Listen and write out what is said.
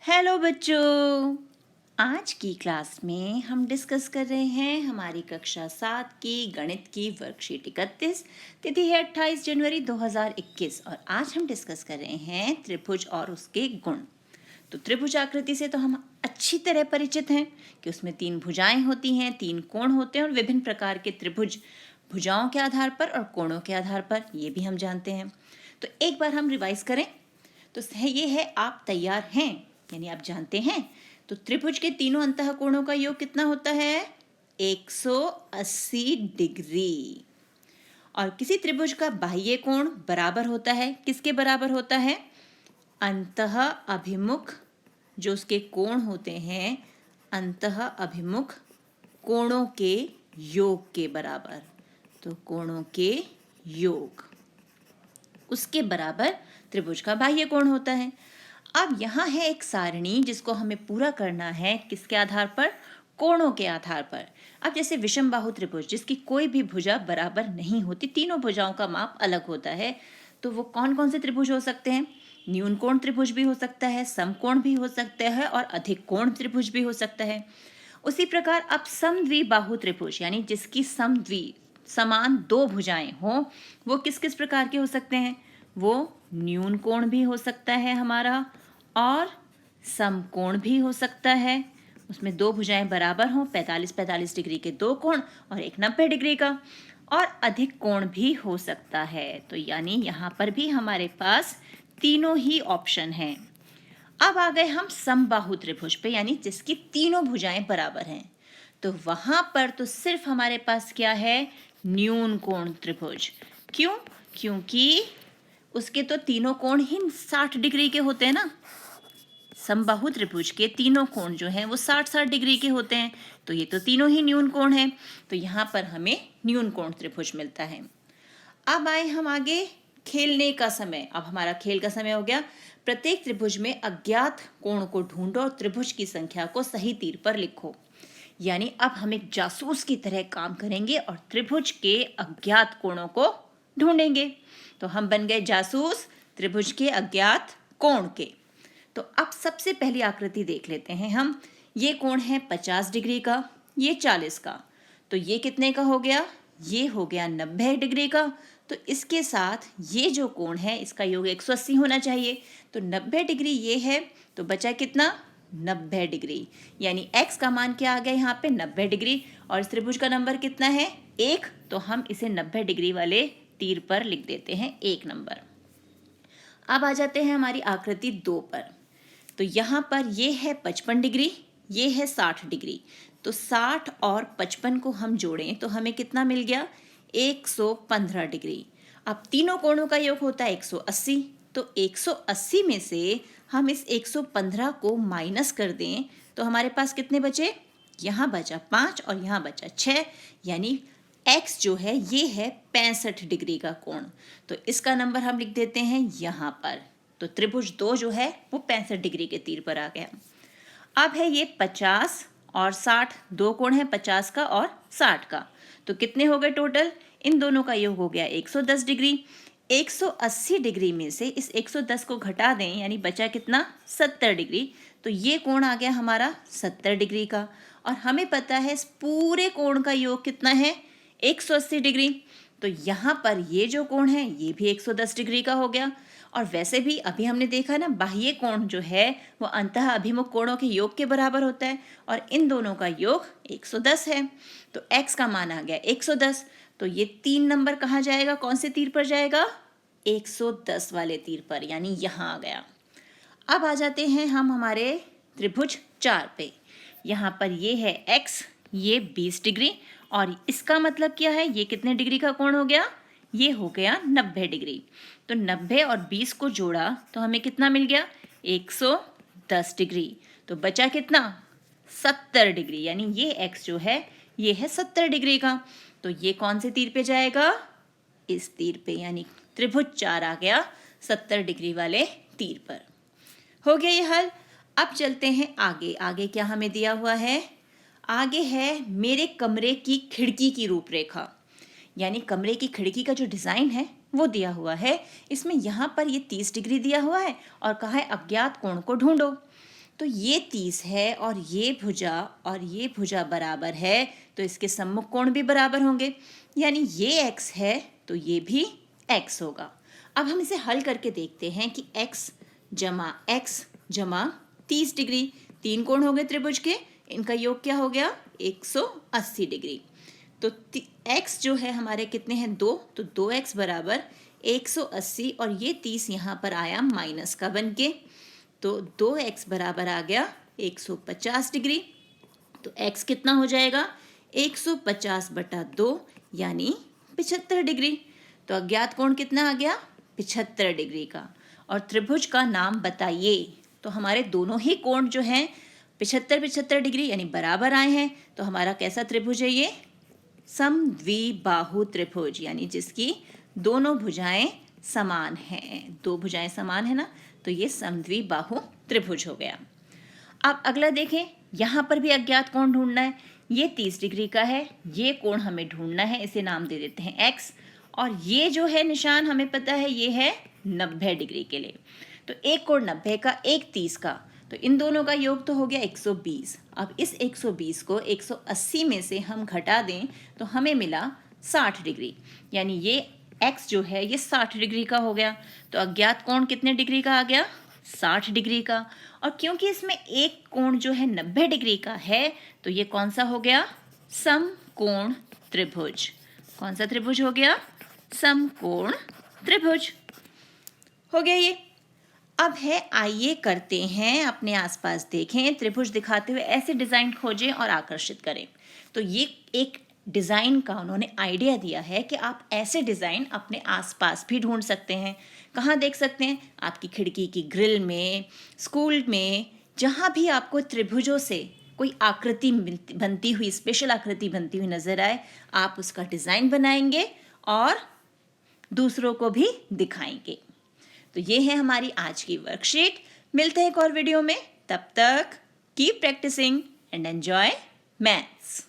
Hello बच्चों। आज की क्लास में हम डिस्कस कर रहे हैं हमारी कक्षा 7 की गणित की वर्कशीट 31। तिथि है 28 जनवरी 2021 और आज हम डिस्कस कर रहे हैं त्रिभुज और उसके गुण। तो त्रिभुज आकृति से तो हम अच्छी तरह परिचित हैं कि उसमें 3 भुजाएं होती हैं, 3 कोण होते हैं और विभिन्न प्रकार के त्रिभुज भुजाओं के आधार पर और कोणों के आधार पर ये भी हम जानते हैं। तो एक बार हम रिवाइज करें तो ये है, आप तैयार हैं, यानी आप जानते हैं। तो त्रिभुज के तीनों अंतः कोणों का योग कितना होता है? 180 डिग्री। और किसी त्रिभुज का बाह्य कोण बराबर होता है, किसके बराबर होता है? अंतः अभिमुख जो उसके कोण होते हैं, अंतः अभिमुख कोणों के योग के बराबर। तो कोणों के योग, उसके बराबर त्रिभुज का बाह्य कोण होता है। अब यहाँ है एक सारणी जिसको हमें पूरा करना है, किसके आधार पर? कोणों के आधार पर। अब जैसे विषम बाहु त्रिभुज जिसकी कोई भी भुजा बराबर नहीं होती, तीनों भुजाओं का माप अलग होता है, तो वो कौन कौन से त्रिभुज हो सकते हैं? न्यून कोण त्रिभुज भी हो सकता है, समकोण भी हो सकता है और अधिक कोण त्रिभुज भी हो सकता है। उसी प्रकार अब समद्विबाहु त्रिभुज यानी जिसकी समान 2 भुजाएं हो, वो किस किस प्रकार के हो सकते हैं? वो न्यून कोण भी हो सकता है हमारा और समकोण भी हो सकता है। उसमें 2 भुजाएं बराबर हों, 45-45 डिग्री के 2 कोण और एक 90 डिग्री का, और अधिक कोण भी हो सकता है। तो यानी यहाँ पर भी हमारे पास तीनों ही ऑप्शन हैं। अब आ गए हम समबाहु त्रिभुज पे, यानी जिसकी तीनों भुजाएं बराबर हैं। तो वहां पर तो सिर्फ हमारे पास क्या है? न्यून कोण त्रिभुज। क्यों? क्योंकि उसके तो तीनों कोण ही 60 डिग्री के होते हैं ना। समबाहु त्रिभुज के तीनों कोण जो हैं वो 60-60 डिग्री के होते हैं, तो ये तो तीनों ही न्यून कोण हैं, तो यहाँ पर हमें न्यून कोण त्रिभुज मिलता है। अब आए हम आगे खेलने का समय। अब हमारा खेल का समय हो गया। प्रत्येक त्रिभुज में अज्ञात कोण को ढूंढो और त्रिभुज की संख्या को सही तीर पर लिखो। यानी अब हम एक जासूस की तरह काम करेंगे और त्रिभुज के अज्ञात कोणों को ढूंढेंगे। तो हम बन गए जासूस त्रिभुज के अज्ञात कोण के। तो अब सबसे पहली आकृति देख लेते हैं हम। ये कोण है 50 डिग्री का, ये 40 का, तो ये कितने का हो गया? ये हो गया 90 डिग्री का। तो इसके साथ ये जो कोण है इसका योग 180 होना चाहिए। तो 90 डिग्री ये है, तो बचा कितना? 90 डिग्री। यानी x का मान क्या आ गया यहाँ पे? 90 डिग्री। और इस त्रिभुज का नंबर कितना है? 1। तो हम इसे 90 डिग्री वाले तीर पर लिख देते हैं 1 नंबर। अब आ जाते हैं हमारी आकृति 2 पर। तो यहाँ पर ये है 55 डिग्री, ये है 60 डिग्री। तो 60 और 55 को हम जोड़ें तो हमें कितना मिल गया? 115 डिग्री। अब तीनों कोणों का योग होता है 180, तो 180 में से हम इस 115 को माइनस कर दें तो हमारे पास कितने बचे? यहाँ बचा 5 और यहाँ बचा 6, यानी x जो है ये है 65 डिग्री का कोण। तो इसका नंबर हम लिख देते हैं यहाँ पर। तो त्रिभुज 2 जो है वो 65 डिग्री के तीर पर आ गया। अब है ये 50 और 60, 2 कोण है 50 का और 60 का, तो कितने हो गए टोटल? इन दोनों का योग हो गया 110 डिग्री। 180 डिग्री में से इस 110 को घटा दें, यानी बचा कितना? 70 डिग्री। तो ये कोण आ गया हमारा 70 डिग्री का। और हमें पता है इस पूरे कोण का योग कितना है? 180 डिग्री। तो यहाँ पर ये जो कोण है ये भी 110 डिग्री का हो गया। और वैसे भी अभी हमने देखा ना, बाह्य कोण जो है वो अंतः अभिमुख कोणों के योग के बराबर होता है और इन दोनों का योग 110 है। तो x का मान आ गया 110। तो ये 3 नंबर कहाँ जाएगा? कौन से तीर पर जाएगा? 110 वाले तीर पर, यानी यहाँ आ गया। अब आ जाते हैं हम हमारे त्रिभुज 4 पे। यहाँ पर ये है x, ये 20 डिग्री और इसका मतलब क्या है? ये कितने डिग्री का कोण हो गया? ये हो गया 90 डिग्री। तो 90 और 20 को जोड़ा तो हमें कितना मिल गया? 110 डिग्री। तो बचा कितना? 70 डिग्री, यानी ये x जो है ये है 70 डिग्री का। तो ये कौन से तीर पे जाएगा? इस तीर पे, यानी त्रिभुज 4 आ गया 70 डिग्री वाले तीर पर। हो गया ये हल। अब चलते हैं आगे। आगे क्या हमें दिया हुआ है? आगे है मेरे कमरे की खिड़की की रूपरेखा, यानी कमरे की खिड़की का जो डिज़ाइन है वो दिया हुआ है। इसमें यहाँ पर ये 30 डिग्री दिया हुआ है और कहा है अज्ञात कोण को ढूंढो। तो ये 30 है और ये भुजा बराबर है, तो इसके सम्मुख कोण भी बराबर होंगे, यानी ये x है तो ये भी x होगा। अब हम इसे हल करके देखते हैं कि x जमा 30 डिग्री, 3 कोण हो गए त्रिभुज के, इनका योग क्या हो गया 180 डिग्री। तो x जो है हमारे कितने हैं 2, तो 2x बराबर 180 और ये 30 यहाँ पर आया माइनस का बन के, तो 2x बराबर आ गया 150 डिग्री। तो x कितना हो जाएगा 150 बटा 2 यानी 75 डिग्री। तो अज्ञात कोण कितना आ गया 75 डिग्री का। और त्रिभुज का नाम बताइए, तो हमारे दोनों ही कोण जो हैं 75 डिग्री यानी बराबर आए हैं, तो हमारा कैसा त्रिभुज है ये समद्विबाहु त्रिभुज, यानी जिसकी दोनों भुजाएं समान हैं, 2 भुजाएं समान है ना, तो ये समद्विबाहु त्रिभुज हो गया। अब अगला देखें, यहाँ पर भी अज्ञात कोण ढूंढना है। ये 30 डिग्री का है, ये कोण हमें ढूंढना है, इसे नाम दे देते हैं x, और ये जो है निशान हमें पता है ये है 90 डिग्री के लिए। तो एक कोण 90 का, एक 30 का, तो इन दोनों का योग तो हो गया 120। अब इस 120 को 180 में से हम घटा दें तो हमें मिला 60 डिग्री, यानी ये x जो है ये 60 डिग्री का हो गया। तो अज्ञात कोण कितने डिग्री का आ गया 60 डिग्री का। और क्योंकि इसमें एक कोण जो है 90 डिग्री का है, तो ये कौन सा हो गया समकोण त्रिभुज। कौन सा त्रिभुज हो गया समकोण त्रिभुज हो गया ये। अब है आइए करते हैं अपने आसपास देखें, त्रिभुज दिखाते हुए ऐसे डिज़ाइन खोजें और आकर्षित करें। तो ये एक डिज़ाइन का उन्होंने आइडिया दिया है कि आप ऐसे डिज़ाइन अपने आसपास भी ढूंढ सकते हैं। कहाँ देख सकते हैं, आपकी खिड़की की ग्रिल में, स्कूल में, जहाँ भी आपको त्रिभुजों से कोई आकृति बनती हुई, स्पेशल आकृति बनती हुई नज़र आए, आप उसका डिज़ाइन बनाएंगे और दूसरों को भी दिखाएंगे। तो ये है हमारी आज की वर्कशीट। मिलते हैं एक और वीडियो में, तब तक keep practising and enjoy maths.